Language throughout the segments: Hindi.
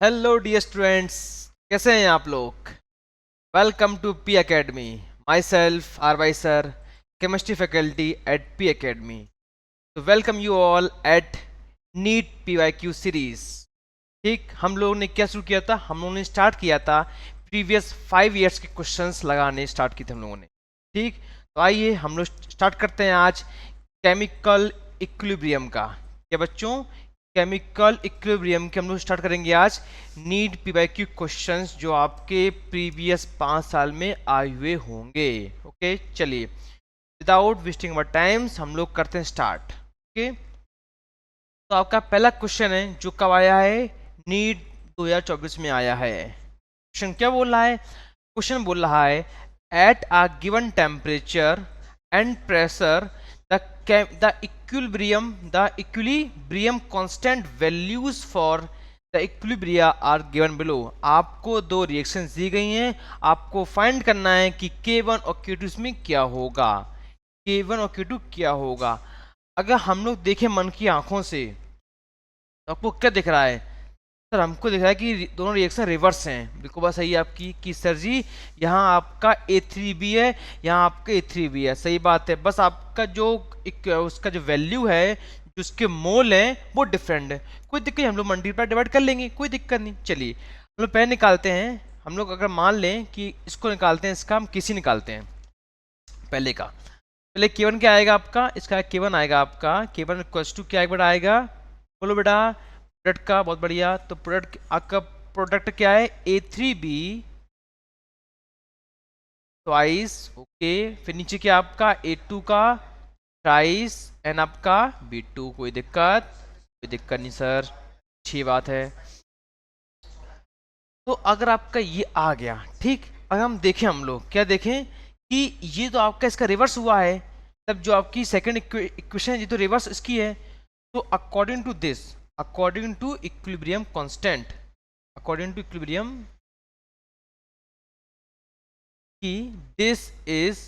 हेलो डियर स्टूडेंट्स, कैसे हैं आप लोग। Welcome to P academy. Myself R Y sir, chemistry faculty at P academy. तो welcome you all at NEET P Y Q series. ठीक, हम लोगों ने क्या शुरू किया था, हम लोगों ने स्टार्ट किया था प्रीवियस 5 ईयर्स के क्वेश्चंस लगाने स्टार्ट किए थे हम लोगों ने। ठीक, तो आइए हम लोग स्टार्ट करते हैं आज केमिकल इक्विलिब्रियम का। क्या बच्चों, केमिकल इक्विलिब्रियम के हम लोग स्टार्ट करेंगे आज नीट पीवाईक्यू क्वेश्चंस जो आपके प्रीवियस 5 साल में आए हुए होंगे। ओके, चलिए विदाउट वेस्टिंग अवर टाइम्स हम लोग करते हैं स्टार्ट। ओके, तो आपका पहला क्वेश्चन है जो कब आया है, नीट 2024 में आया है। क्वेश्चन क्या बोल रहा है, क्वेश्चन बोल रहा है eight a given temperature and pressure the equilibrium constant values for the equilibria are given below। आपको दो रिएक्शंस दी गई हैं, आपको फाइंड करना है कि K1 और K2 इसमें क्या होगा, K1 और K2 क्या होगा। अगर हम लोग देखें मन की आंखों से तो आपको क्या दिख रहा है। सर हमको दिख रहा है कि दोनों रिएक्शन रिवर्स हैं। बिल्कुल बात सही है आपकी कि सर जी यहाँ आपका A3B है, यहाँ आपका A3B है। सही बात है, बस आपका जो उसका जो वैल्यू है, जो उसके मोल हैं वो डिफरेंट है। कोई दिक्कत नहीं, हम लोग मल्टीप्लाई डिवाइड कर लेंगे, कोई दिक्कत नहीं। चलिए हम लोग पहले निकालते हैं। हम लोग अगर मान लें कि इसको निकालते हैं, इसका हम किसी निकालते हैं पहले का। पहले K1 क्या आएगा आपका, इसका K1 आएगा आपका K1 इक्वल्स टू क्या बेटा आएगा, बोलो बेटा। प्रोडक्ट का, बहुत बढ़िया। तो प्रोडक्ट आपका प्रोडक्ट क्या है, A3B ट्वाइस। ओके, फिर नीचे क्या आपका A2 का ट्राइस एंड आपका B2। कोई दिक्कत, कोई दिक्कत नहीं सर, अच्छी बात है। तो अगर आपका ये आ गया, ठीक, अगर हम देखें, हम लोग क्या देखें कि ये तो आपका इसका रिवर्स हुआ है, तब जो आपकी सेकंड इक्वेशन है ये तो रिवर्स इसकी है। तो according to this, according to equilibrium constant, according to equilibrium कि this is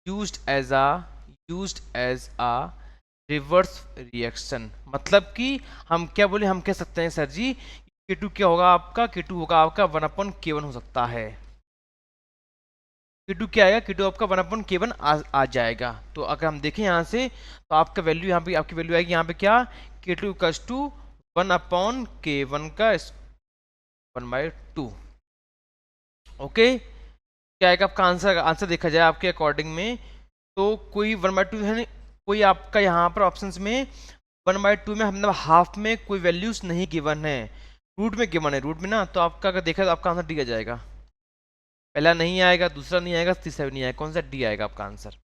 used as a reverse reaction. मतलब कि हम क्या बोले, हम कह सकते हैं सर जी K2 क्या होगा आपका, K2 होगा आपका 1/K1 हो सकता है। K2 क्या आएगा, K2 आपका 1/K1 आ जाएगा। तो अगर हम देखें यहाँ से तो आपका वैल्यू यहाँ पे, आपकी वैल्यू आएगी यहाँ पे क्या, K2 इक्वल्स टू 1/K1 का 1/2। ओके, क्या आएगा आपका आंसर, आंसर देखा जाए आपके अकॉर्डिंग में तो कोई 1/2 है नहीं, कोई आपका यहाँ पर ऑप्शंस में 1/2 में मतलब हाफ में कोई वैल्यूज नहीं गिवन है, रूट में गिवन है, रूट में ना। तो आपका अगर देखा तो आपका आंसर डी आ जाएगा। पहला नहीं आएगा, दूसरा नहीं आएगा, तीसरा भी नहीं आएगा, कौन सा, डी आएगा आपका आंसर।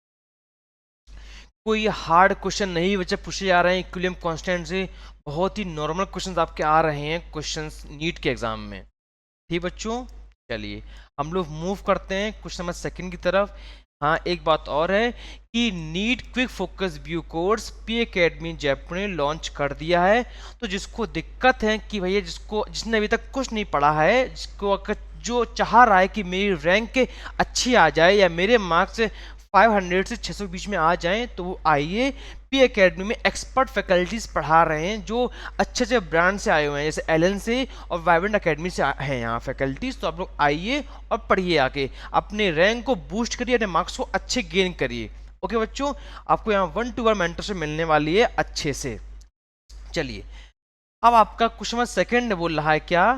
कोई हार्ड क्वेश्चन नहीं बच्चे पूछे जा रहे हैं इक्विलिब्रियम कांस्टेंट से, बहुत ही नॉर्मल क्वेश्चंस आपके आ रहे हैं क्वेश्चंस नीट के एग्जाम में। ठीक बच्चों, चलिए हम लोग मूव करते हैं क्वेश्चन नंबर सेकंड की तरफ। हाँ, एक बात और है कि NEET quick focus view course P academy Jaipur ने लॉन्च कर दिया है। तो जिसको दिक्कत है कि भैया, जिसने अभी तक कुछ नहीं पढ़ा है, जिसको अगर जो चाह रहा है कि मेरी रैंक अच्छी आ जाए या मेरे मार्क्स 500 से 600 के बीच में आ जाएं, तो वो आइए पी एकेडमी में एक्सपर्ट फैकल्टीज पढ़ा रहे हैं जो अच्छे अच्छे ब्रांड से आए हुए हैं, जैसे एलन से और वाइब्रेंट एकेडमी से हैं यहाँ फैकल्टीज। तो आप लोग आइए और पढ़िए, आके अपने रैंक को बूस्ट करिए, अपने मार्क्स को अच्छे गेन करिए। ओके बच्चों, आपको यहाँ 1-to-1 मेंटरशिप मिलने वाली है अच्छे से। चलिए अब आपका क्वेश्चन नंबर सेकंड बोल रहा है क्या,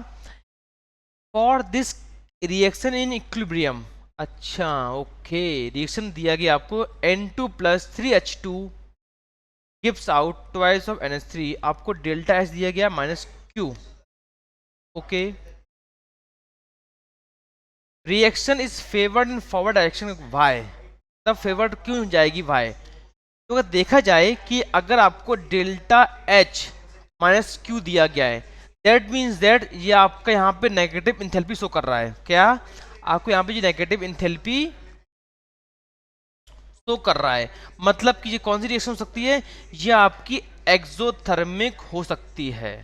for this reaction in equilibrium. अच्छा ओके, रिएक्शन दिया गया आपको N2 + 3H2 gives out twice of NH3। आपको डेल्टा एच दिया गया -Q। Okay, reaction is favoured in forward direction Y. तब फेवर्ड क्यों जाएगी वाई, तो अगर देखा जाए कि अगर आपको डेल्टा एच -Q दिया गया है, दैट मीन्स दैट ये आपका यहाँ पे नेगेटिव इंथैल्पी शो कर रहा है। क्या आपको यहाँ पे ये नेगेटिव इंथैल्पी शो कर रहा है, मतलब कि ये कौन सी रिएक्शन हो सकती है, ये आपकी एक्सोथर्मिक हो सकती है।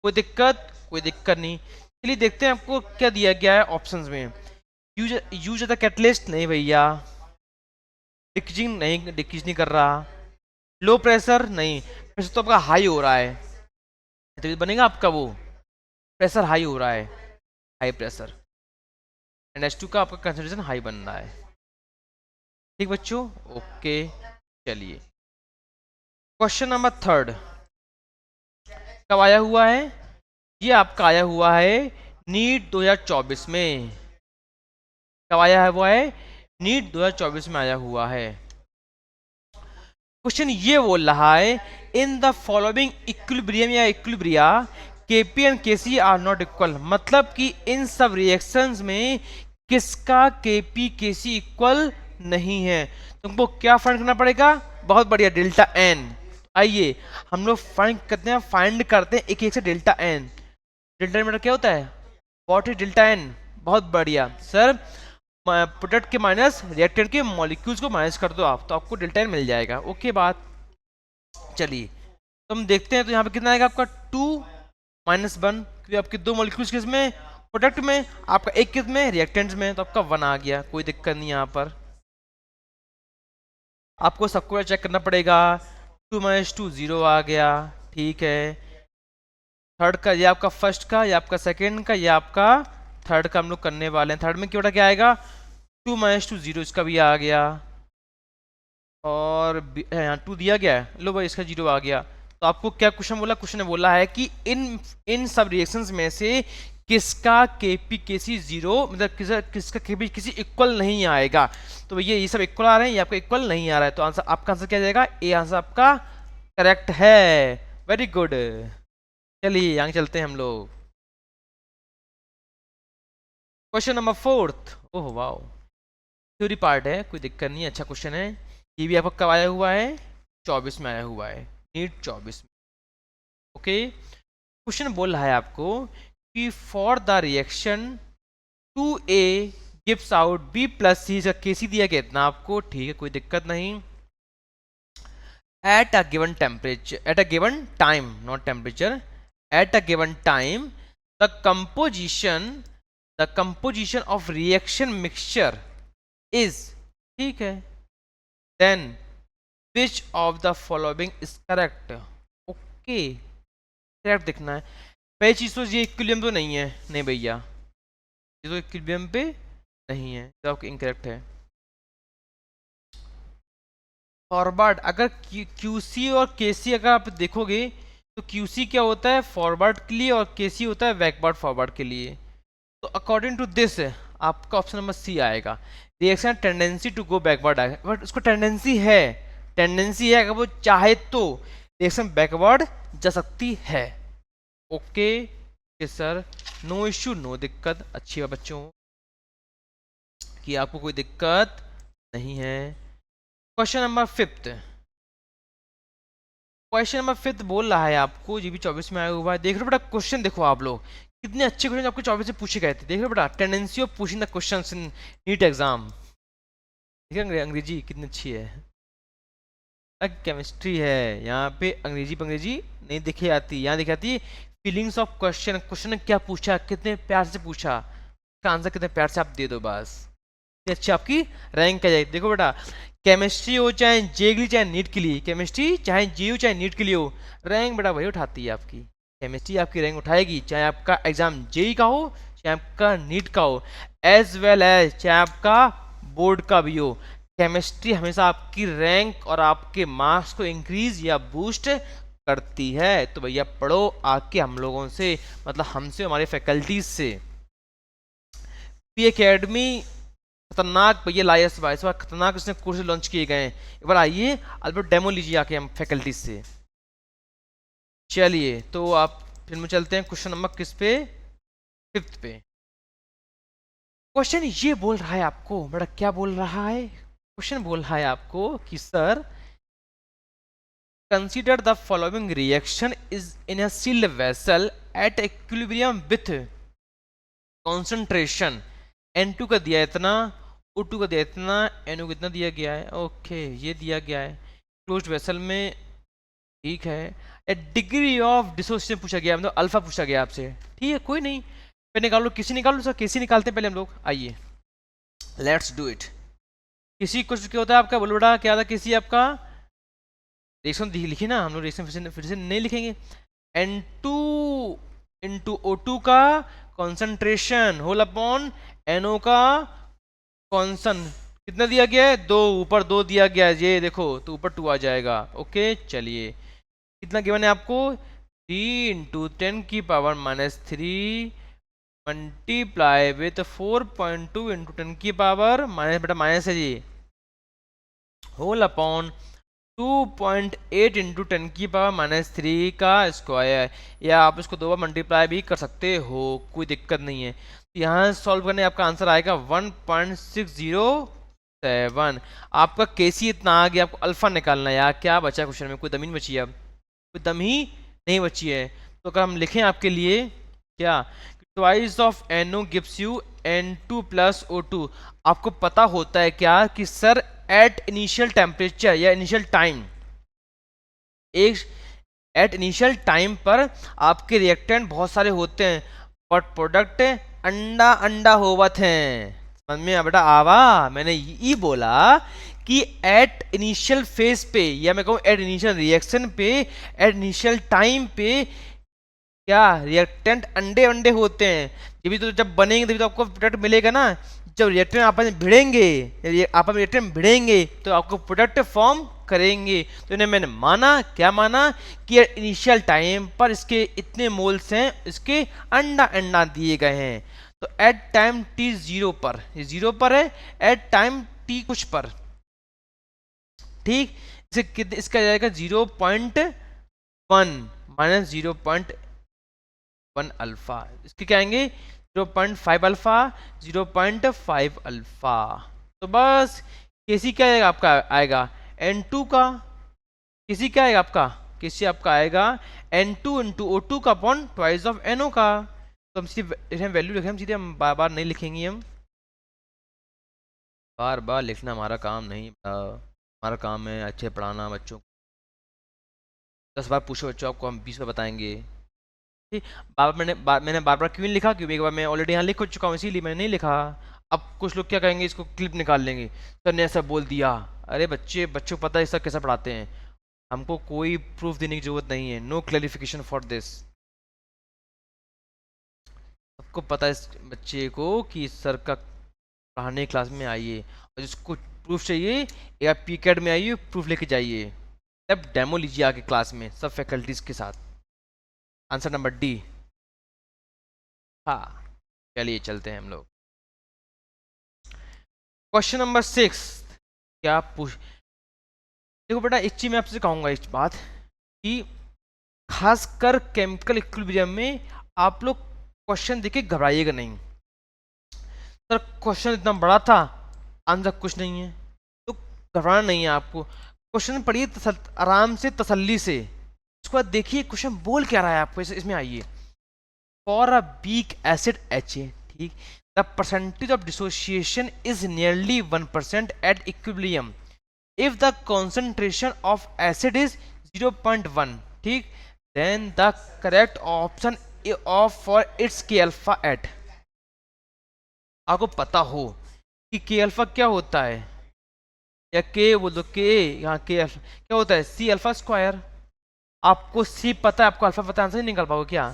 कोई दिक्कत, कोई दिक्कत नहीं। चलिए देखते हैं आपको क्या दिया गया है ऑप्शंस में। यूज द कैटलिस्ट, नहीं भैया। डिक्रीजिंग, नहीं डिक्रीज नहीं कर रहा। लो प्रेशर, नहीं, प्रेशर तो आपका हाई हो रहा है, तो बनेगा आपका वो प्रेशर हाई हो रहा है, हाई प्रेशर, एंड H2 का आपका कंसंट्रेशन हाई बन रहा है। ठीक बच्चों, ओके। चलिए क्वेश्चन नंबर थर्ड कब आया हुआ है? ये आपका आया हुआ है नीट 2024 में। कब आया है? वो है नीट 2024 में आया हुआ है। क्वेश्चन ये बोल रहा है इन द फॉलोइंग इक्विलिब्रियम या equilibria KP and KC are not equal, मतलब कि इन सब रिएक्शंस में किसका केपी केसी इक्वल नहीं है। तुमको क्या फाइंड करना पड़ेगा? बहुत बढ़िया, डेल्टा एन। आइए हम लोग फाइंड करते हैं एक एक से डेल्टा एन। डेल्टा एन मतलब क्या होता है? What is delta N? बहुत बढ़िया सर, प्रोडक्ट के माइनस रिएक्टेंट के मॉलिक्यूल्स को माइनस कर दो आप, तो आपको डेल्टा एन मिल जाएगा। ओके बात। चलिए तो हम देखते हैं, तो यहाँ पे कितना आएगा आपका 2 -1, क्योंकि आपके दो मॉलिक्यूल्स किस में? प्रोडक्ट में। आपका एक किस में? रिएक्टेंट्स में, तो आपका 1 आ गया, कोई दिक्कत नहीं यहाँ पर। आपको सबको चेक करना पड़ेगा। 2 - 2 0 आ गया, ठीक है। थर्ड का, ये आपका फर्स्ट का, ये आपका सेकेंड का, ये आपका थर्ड का हम लोग करने वाले हैं। थर्ड में क्या आएगा? 2 - 2 0, इसका भी आ गया, और यहाँ 2 दिया गया है, लो भाई इसका 0 आ गया। तो आपको क्या क्वेश्चन बोला? क्वेश्चन ने बोला है कि इन सब रिएक्शंस में से किसका केपी केसी 0, मतलब किसका केपी किसी इक्वल नहीं आएगा। तो भैया ये सब इक्वल आ रहे हैं, ये आपका इक्वल नहीं आ रहा है, तो आंसर आपका आंसर क्या जाएगा? ए आंसर आपका करेक्ट है। Very good. चलिए यहाँ चलते हैं हम लोग। Question number fourth. Oh wow, theory part है, कोई दिक्कत नहीं, अच्छा क्वेश्चन है। ये भी आपका कब आया हुआ है? 24 में आया हुआ है, नीट 24 में। ओके, क्वेश्चन बोल रहा है आपको कि for the reaction 2A gives out B + C, इसका केसी दिया गया इतना आपको, ठीक है कोई दिक्कत नहीं। At a given temperature, at a given time, not temperature, at a given time the composition of reaction mixture is, ठीक है, then which of the following is correct. Okay, correct दिखना है। पहली चीज तो ये इक्विलिब्रियम तो नहीं है, नहीं भैया ये तो इक्विलिब्रियम पे नहीं है, तो आपका इनकरेक्ट है। फॉरवर्ड, अगर क्यूसी और केसी अगर आप देखोगे तो क्यूसी क्या होता है? फॉरवर्ड के लिए, और केसी होता है बैकवर्ड फॉरवर्ड के लिए। तो अकॉर्डिंग टू दिस आपका ऑप्शन नंबर सी आएगा। Reaction tendency to go backward आएगा, बट उसको टेंडेंसी है, अगर वो चाहे तो रिएक्शन बैकवर्ड जा सकती है। Okay sir, no issue, no दिक्कत, अच्छी बात बच्चों कि आपको कोई दिक्कत नहीं है। क्वेश्चन नंबर फिफ्थ, बोल रहा है आपको, जी भी 24 में आया हुआ है। देख लो बेटा क्वेश्चन, देखो आप लोग कितने अच्छे क्वेश्चन आपको 24 से पूछे गए थे। देख लो बेटा, tendency of pushing the questions in NEET exam. ठीक है, अंग्रेजी कितनी अच्छी है, केमिस्ट्री है, यहाँ पे अंग्रेजी नहीं दिखे आती, यहाँ दिखी आती फीलिंग्स ऑफ क्वेश्चन। क्वेश्चन ने क्या पूछा, कितने प्यार से पूछा, इसका आंसर कितने प्यार से आप दे दो, बस अच्छी आपकी रैंक आ जाएगी। देखो बेटा, केमिस्ट्री हो चाहे जे के लिए चाहे नीट के लिए, केमिस्ट्री चाहे जे हो चाहे नीट के लिए हो, रैंक बेटा वही उठाती है आपकी। केमिस्ट्री आपकी रैंक उठाएगी, चाहे आपका एग्जाम जेई का हो चाहे आपका नीट का हो, एज वेल एज चाहे आपका बोर्ड का भी हो। केमिस्ट्री हमेशा आपकी रैंक और आपके मार्क्स को इंक्रीज या बूस्ट करती है। तो भैया पढ़ो आके हम लोगों से, मतलब हमसे, हमारे फैकल्टीज से। पी एकेडमी खतरनाक भैया लाइस भाई, इस बार खतरनाक इसने कोर्स लॉन्च किए गए हैं। एक बार आइए अल्बर्ट डेमो लीजिए आके हम फैकल्टी से। चलिए तो आप फिर में चलते हैं क्वेश्चन नंबर किस पे? फिफ्थ पे। क्वेश्चन ये बोल रहा है आपको, बेटा क्या बोल रहा है? क्वेश्चन बोल रहा है आपको कि sir consider the following reaction is in a sealed vessel at equilibrium with concentration N2 का दिया इतना, O2 का दिया इतना, NO कितना दिया गया है। ओके ये दिया गया है क्लोज्ड वेसल में, ठीक है। डिग्री ऑफ डिसोसिएशन पूछा गया, मतलब अल्फा पूछा गया आपसे, ठीक है कोई नहीं, पे निकालो, किसी निकालो सर, किसी निकालते हैं पहले हम लोग। आइए लेट्स डू इट। किसी कुछ क्या होता है आपका, बोलो बेटा क्या था किसी आपका रिएक्शन लिखी ना हम लोग, रिएक्शन फिर से नहीं लिखेंगे। N2 इंटू O2 का कॉन्सेंट्रेशन होल अपॉन NO का कॉन्सन कितना दिया गया है, 2, ऊपर 2 दिया गया है, ये देखो तो ऊपर 2 आ जाएगा। ओके चलिए, कितना गिवन है आपको, 3 × 10⁻³ मल्टीप्लाई विथ 4.2 × 10⁻, माइनस बेटा माइनस है जी, होल अपॉन 2.8 × 10⁻³ का स्क्वायर, या आप इसको 2 बार मल्टीप्लाई भी कर सकते हो, कोई दिक्कत नहीं है। तो यहाँ सॉल्व करने आपका आंसर आएगा 1.607। आपका केसी इतना आ गया, आपको अल्फा निकालना है यार, क्या बचा क्वेश्चन में, कोई दम ही नहीं बची है, अब कोई दम ही नहीं बची है। तो अगर हम लिखें आपके लिए क्या, twice of NO gives you N2 + O2, आपको पता होता है क्या कि सर एट इनिशियल टेम्परेचर या इनिशियल टाइम, एक एट इनिशियल टाइम पर आपके रिएक्टेंट बहुत सारे होते हैं, बट प्रोडक्ट अंडा अंडा होवत हैं। समझ में बेटा आवा, मैंने ये बोला कि एट इनिशियल फेज पे, या मैं कहूँ एट इनिशियल रिएक्शन पे, एट इनिशियल टाइम पे क्या रिएक्टेंट अंडे अंडे होते हैं, ये भी तो जब बनेंगे तभी तो आपको प्रोडक्ट मिलेगा ना। जब रिएक्टेंट आपस में भिड़ेंगे, आपस में रिएक्टेंट भिड़ेंगे तो आपको प्रोडक्ट फॉर्म करेंगे। तो इन्हें मैंने माना, क्या माना कि इनिशियल टाइम पर इसके इतने मोल्स हैं, इसके अंडा अंडा दिए गए हैं। तो एट टाइम t 0 पर, ये 0 पर है, एट टाइम t कुछ पर, ठीक, इसे कितने, इसका जाएगा 0.1 माइनस 0.1 अल्फा, इसके क्या आएंगे 0.5 अल्फा, 0.5 अल्फा। तो बस केसी क्या आएगा आपका, आएगा N2 का, केसी क्या आएगा आपका, केसी आपका आएगा N2 × O2 का अपॉन ट्वाइस ऑफ NO का। तो हम सीधे वैल्यू लिखें, हम सीधे, हम बार बार नहीं लिखेंगे, हम बार बार लिखना हमारा काम नहीं, हमारा काम है अच्छे पढ़ाना बच्चों को। 10 बार पूछो बच्चों, आपको हम 20 बार बताएंगे। ठीक, मैंने बार बार क्यों नहीं लिखा, क्योंकि एक बार मैं ऑलरेडी यहाँ लिख चुका हूँ, इसीलिए मैंने नहीं लिखा। अब कुछ लोग क्या कहेंगे, इसको क्लिप निकाल लेंगे, सर ने ऐसा बोल दिया। अरे बच्चों को पता है सर कैसा पढ़ाते हैं, हमको कोई प्रूफ देने की जरूरत नहीं है, नो क्लैरिफिकेशन फॉर दिस। सबको पता है इस बच्चे को कि सर का पढ़ाने क्लास में आइए, और जिसको प्रूफ चाहिए या पीकेड में आइए, प्रूफ लेके जाइए, तब डेमो लीजिए आके क्लास में सब फैकल्टीज के साथ। Answer number D. हाँ चलिए चलते हैं हम लोग। क्वेश्चन नंबर 6 क्या पूछ, देखो बेटा एक चीज मैं आपसे कहूंगा इस बात कि खासकर केमिकल इक्विलिब्रियम में आप लोग क्वेश्चन देख के घबराइएगा नहीं। सर क्वेश्चन इतना बड़ा था, आंसर कुछ नहीं है, तो घबराना नहीं है आपको। क्वेश्चन पढ़िए आराम से, तसल्ली से, उसके बाद देखिए क्वेश्चन बोल क्या रहा है आपको, इसमें आइए। For a weak acid HA, ठीक, the percentage of dissociation is nearly 1% at equilibrium if the concentration of acid is 0.1, ठीक, then the correct option of for its K alpha at. आपको पता हो कि के अल्फा क्या होता है, या के बोल दो, के यहाँ के अल्फा क्या होता है, C अल्फा स्क्वायर। आपको C पता है, आपको अल्फा पता है, आंसर नहीं निकाल पाओगे क्या?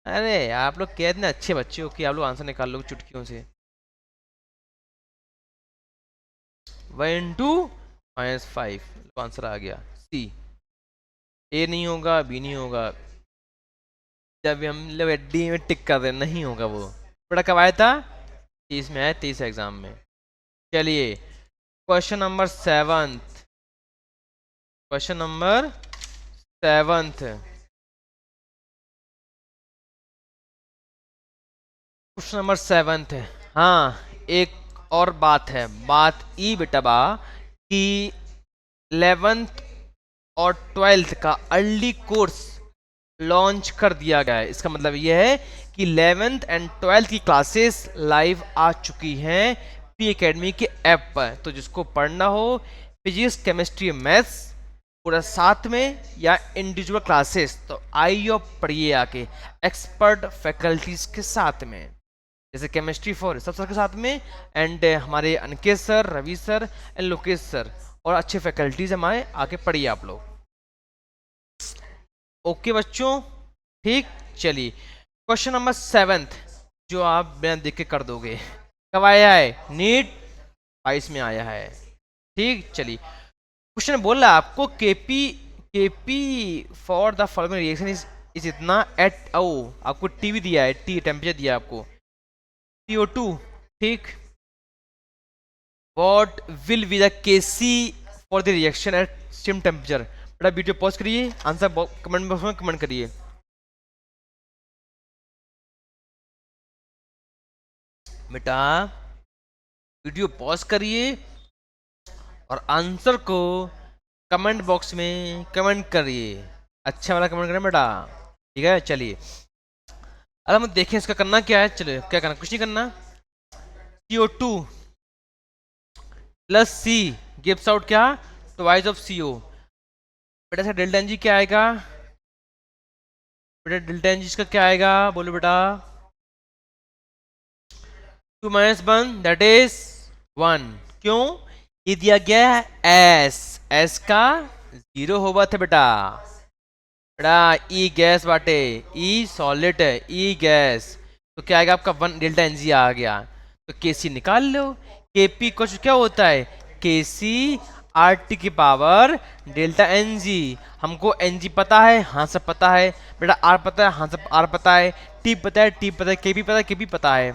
अरे आप लोग कह इतने अच्छे बच्चे हो कि आप लोग आंसर निकाल लोगे चुटकियों से। 1 × -5 आंसर आ गया C। A नहीं होगा, B नहीं होगा, जब हम लोग डी में टिक कर रहे नहीं होगा वो। बड़ा कब आया था, 30 में आया, 30 एग्जाम में। चलिए question number 7, question number 7, question number 7 है। हाँ एक और बात है, बात ई बेटा बा कि 11th और 12th का अर्ली कोर्स लॉन्च कर दिया गया है। इसका मतलब यह है कि 11th एंड 12th की क्लासेस लाइव आ चुकी हैं पी एकेडमी के ऐप पर। तो जिसको पढ़ना हो फिजिक्स, केमिस्ट्री, मैथ्स पूरा साथ में या इंडिविजुअल क्लासेस, तो आइए पढ़िए आके एक्सपर्ट फैकल्टीज के साथ में, जैसे केमिस्ट्री फॉर सब सर के साथ में, एंड हमारे Aniket sir, Ravi sir and Lokesh sir, और अच्छे फैकल्टीज हमारे, आके पढ़िए आप लोग। ओके बच्चों, ठीक, चलिए क्वेश्चन नंबर 7 जो आप बिना देख के कर दोगे। कब आया है? नीट 22 में आया है। ठीक, चलिए क्वेश्चन बोल रहा है आपको KP for the following reaction is इतना एट ओ, आपको टीवी दिया है, टी टेम्परेचर दिया है आपको, CO2। ठीक, what will be the KC for the reaction at same temperature. बेटा वीडियो पॉज करिए, आंसर कमेंट बॉक्स में कमेंट करिए। बेटा वीडियो पॉज करिए और आंसर को कमेंट बॉक्स में कमेंट करिए, अच्छा वाला कमेंट करें बेटा, ठीक है। चलिए अब हम देखें इसका करना क्या है। चलिए क्या करना, कुछ नहीं करना। CO2 plus C gives out क्या, ट्वाइस ऑफ CO। बेटा इसका डेल्टा एनजी क्या आएगा? बेटा डेल्टा एनजी इसका क्या आएगा, बोलो बेटा। 2 - 1 दैट इज 1। क्यों? ये दिया गया है S का 0 होगा था बेटा। बेटा E गैस बाटे, E सॉलिड है, E गैस, तो क्या आएगा आपका 1 डेल्टा एनजी आ गया। तो KC निकाल लो। KP कुछ क्या होता है, KC RT की पावर डेल्टा NG। हमको NG पता है, हाँ सब पता है बेटा। R पता है, हाँ सब R पता है। T पता है, T पता है। KP पता है, KP पता है।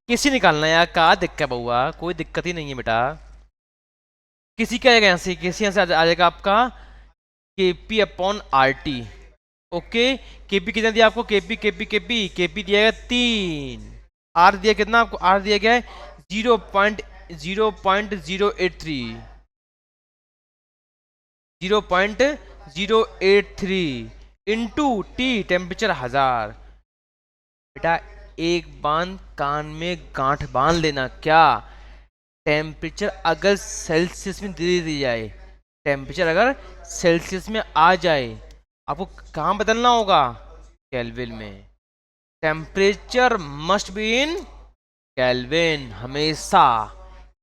KC निकालना है यार, का दिक्कत है बउआ, कोई दिक्कत ही नहीं है बेटा। किसी क्या आएगा यहाँ से, KC यहाँ से आ जाएगा आपका KP upon RT। Okay, KP कितना दिया आपको, KP दिया गया 3। R दिया कितना आपको, R दिया गया है 0.083 इंटू T टेम्परेचर 1000। बेटा एक बांध कान में गांठ बांध लेना, क्या टेम्परेचर अगर सेल्सियस में दे दी जाए, टेम्परेचर अगर सेल्सियस में आ जाए, आपको कहाँ बदलना होगा, केल्विन में। Temperature must be in kelvin हमेशा।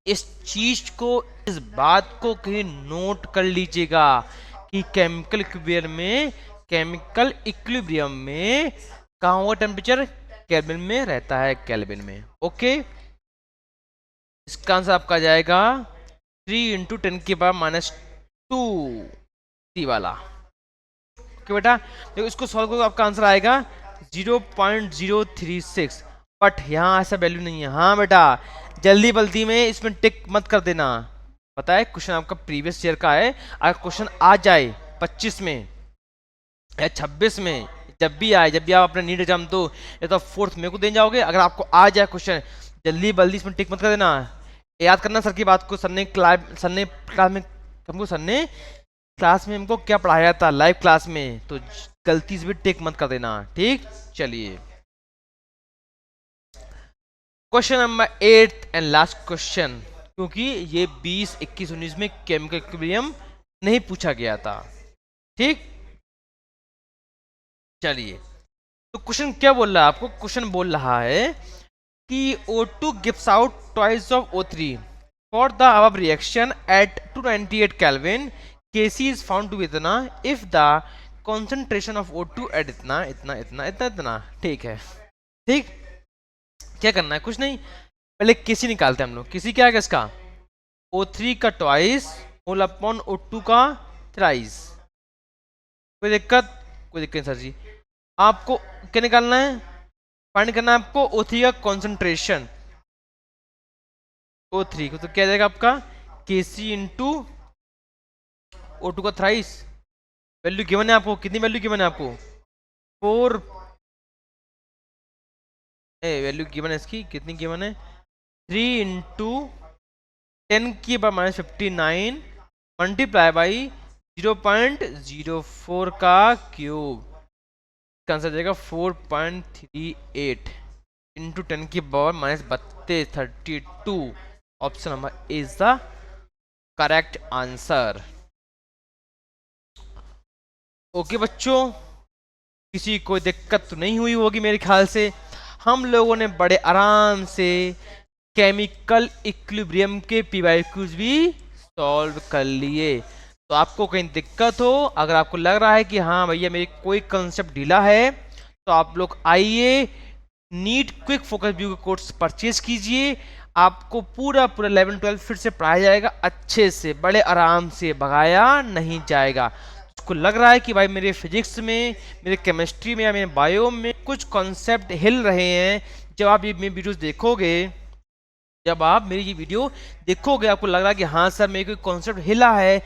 इस चीज को, इस बात को कहीं नोट कर लीजिएगा कि केमिकल इक्विलिब्रियम में कहाँ होगा टेम्परेचर, केल्विन में रहता है, केल्विन में। ओके, इसका आंसर आपका जाएगा 3 × 10⁻², सी वाला। ओके बेटा, देखो इसको सॉल्व करो, आपका आंसर आएगा 0.036। बट यहाँ ऐसा वैल्यू नहीं है। हाँ बेटा जल्दी बल्दी में इसमें टिक मत कर देना, पता है क्वेश्चन आपका प्रीवियस ईयर का है। अगर क्वेश्चन आ जाए 25 में या 26 में, जब भी आए, जब भी आप अपने नीट एग्जाम दो या तो 4th में को देने जाओगे, अगर आपको आ जाए क्वेश्चन, जल्दी बल्दी इसमें टिक मत कर देना। याद करना सर की बात को, सर ने क्लास में हमको क्या पढ़ाया था लाइव क्लास में, तो गलती से भी टिक मत कर देना, ठीक। चलिए question number 8 and last question, क्योंकि ये 20, 21, 19 में केमिकल इक्विलिब्रियम नहीं पूछा गया था, ठीक। चलिए तो क्वेश्चन क्या बोल रहा है आपको, क्वेश्चन बोल रहा है कि O2 gives out twice of O3 for the above reaction at 298 kelvin, KC is found to be इतना if the concentration of O2 at इतना इतना इतना इतना इतना। ठीक है, ठीक। क्या करना है, कुछ नहीं, पहले KC निकालते हैं हम लोग। KC क्या है इसका, O3 का ट्वाइस होल अपॉन O2 का थ्राइस। कोई दिक्कत नहीं सर जी। आपको क्या निकालना है, फाइंड करना है आपको O3 का कॉन्सेंट्रेशन। O3 को तो क्या जाएगा आपका KC इंटू O2 का थ्राइस। वैल्यू गिवन है आपको, कितनी वैल्यू गिवन है आपको, 4। वैल्यू गिवन है इसकी, कितनी गिवन है, 3 × 10⁻59 मल्टीप्लाई बाई 0.04 का क्यूब। इसका आंसर जाएगा 4.38 into 10⁻32 32। Option number is the correct answer. Okay बच्चों, किसी को दिक्कत तो नहीं हुई होगी मेरे ख्याल से। हम लोगों ने बड़े आराम से केमिकल इक्विलिब्रियम के PYQs भी सॉल्व कर लिए। तो आपको कहीं दिक्कत हो, अगर आपको लग रहा है कि हाँ भैया मेरी कोई कंसेप्ट ढीला है, तो आप लोग आइए नीट क्विक फोकस व्यू का कोर्स परचेज कीजिए। आपको पूरा 11-12 फिर से पढ़ाया जाएगा, अच्छे से बड़े आराम से, भगाया नहीं जाएगा। उसको लग रहा है कि भाई मेरे फिजिक्स में, मेरे केमिस्ट्री में या मेरे बायो में कुछ कॉन्सेप्ट हिल रहे हैं, जब आप ये मेरी वीडियोस देखोगे, जब आप मेरी ये वीडियो देखोगे, आपको लग रहा है कि हाँ सर मेरे कोई कॉन्सेप्ट हिला है,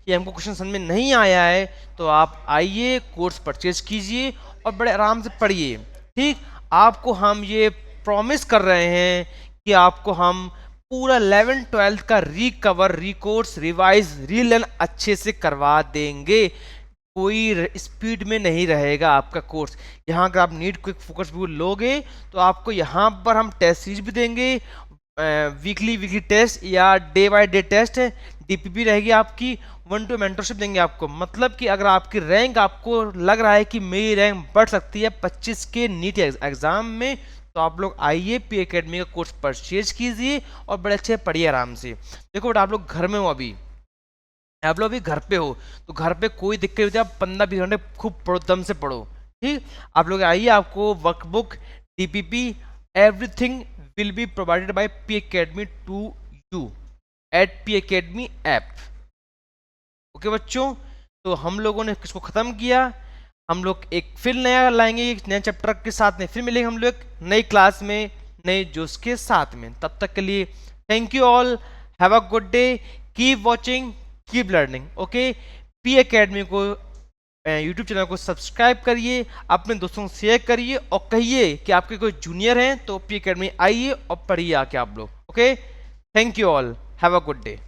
ये हमको क्वेश्चन समझ में नहीं आया है, तो आप आइए, कोर्स परचेज कीजिए और बड़े आराम से पढ़िए। ठीक, आपको हम ये प्रॉमिस कर रहे हैं कि आपको हम पूरा 11-12 का रिकवर, रिकोर्स, रिवाइज, रीलर्न अच्छे से करवा देंगे। कोई स्पीड में नहीं रहेगा आपका कोर्स। यहाँ अगर आप नीट क्विक फोकस व्यू लोगे तो आपको यहाँ पर हम टेस्ट सीरीज भी देंगे, वीकली टेस्ट या डे बाय डे टेस्ट है, डीपीपी रहेगी आपकी, 1-2 मेंटरशिप देंगे आपको। मतलब कि अगर आपकी रैंक, आपको लग रहा है कि मेरी रैंक बढ़ सकती है 25 के नीट एग्जाम में, तो आप लोग आइए, पी एकेडमी का कोर्स परचेज कीजिए और बड़े अच्छे पढ़िए आराम से। देखो बेटा, आप लोग घर में हो, अभी आप लोग अभी घर पे हो, तो घर पे कोई दिक्कत होती है, आप 15-20 घंटे खूब पढ़ो, दम से पढ़ो। ठीक, आप लोग आइए, आपको workbook, DPP, everything will be provided by P Academy to you at P Academy app। Okay बच्चों, तो हम लोगों ने इसको खत्म किया। हम लोग एक फिर नया लाएंगे, एक नए चैप्टर के साथ में फिर मिलेंगे हम लोग नई क्लास में, नए जोश के साथ में। तब तक के लिए thank you all, have a good day, keep watching, keep learning. Okay, P academy को यूट्यूब चैनल को सब्सक्राइब करिए, अपने दोस्तों को शेयर करिए और कहिए कि आपके कोई जूनियर हैं तो पी एकेडमी आइए और पढ़िए आके आप लोग। Okay, thank you all, have a good day.